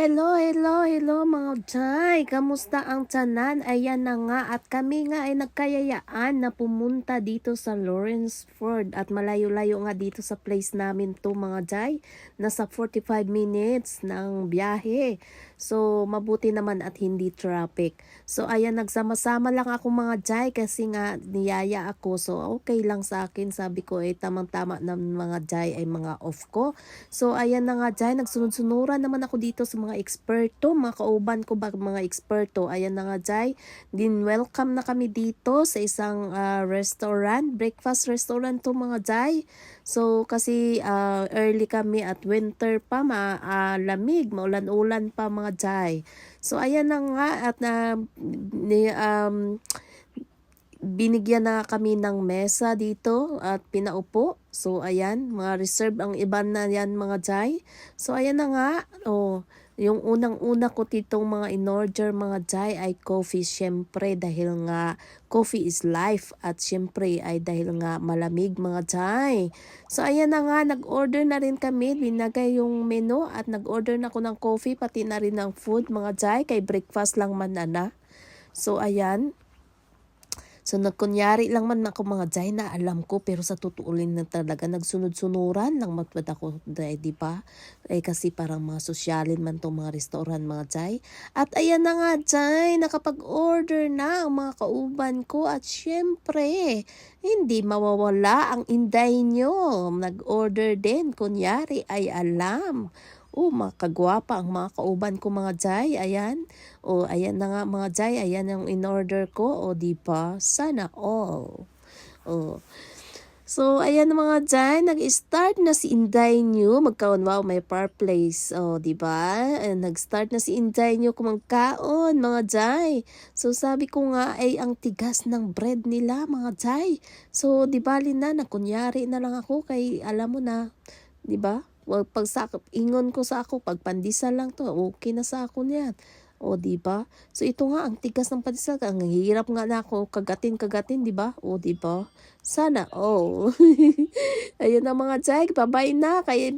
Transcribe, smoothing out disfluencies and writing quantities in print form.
Hello mga Jai! Kamusta ang tiyanan? Ayan na nga at kami nga ay nagkayayaan na pumunta dito sa Lawrenceford at malayo-layo nga dito sa place namin to mga Jai. Nasa 45 minutes ng biyahe. So mabuti naman at hindi traffic. So ayan, nagsama-sama lang ako mga Jai kasi nga niyaya ako. So okay lang sa akin, sabi ko tamang-tama na mga Jai ay mga off ko. So ayan na nga Jai, nagsunod-sunuran naman ako dito sa mga eksperto, mga kauban ko ba mga eksperto. Ayan na nga Jai, din welcome na kami dito sa isang restaurant, breakfast restaurant to mga Jai. So kasi early kami at winter pa, lamig, maulan-ulan pa mga Jai. So ayan na nga at binigyan na kami ng mesa dito at pinaupo. So ayan, mga reserve ang iba na yan mga Jai. So ayan na nga, yung unang-una ko ditong mga in-order mga Jai ay coffee, syempre dahil nga coffee is life at syempre ay dahil nga malamig mga Jai. So ayan na nga, nag-order na rin kami, binagay yung menu at nag-order na ako ng coffee pati na rin ng food mga Jai, kay breakfast lang man na. So ayan. So nagkunyari lang man ako mga Jai na alam ko, pero sa tutuulin na talaga nagsunod-sunuran lang matwad ako Jai, di ba? Kasi parang mga sosyalin man tong mga restaurant mga Jai. At ayan na nga Jai, nakapag-order na ang mga kauban ko at syempre hindi mawawala ang inday nyo. Nag-order din, kunyari ay alam. Makagwapa ang mga kauban ko mga Jai. Ayan. Ayan na nga mga Jai. Ayan yung in-order ko. Diba? Sana all. So, ayan mga Jai. Nag-start na si Inday nyo. Magkaon, wow, may fireplace. Diba? Nag-start na si Inday nyo kumagkaon mga Jai. So, sabi ko nga ay ang tigas ng bread nila mga Jai. So, di bali na, nakunyari na lang ako kay alam mo na, di ba? Pag ingon ko sa ako, pag pandesal lang to, okay na sa ako niyan. Diba? So ito nga ang tigas ng pandesal, ang hirap nga na ako kagatin, diba? Diba? Sana Ayun na mga Jai, bye-bye na kay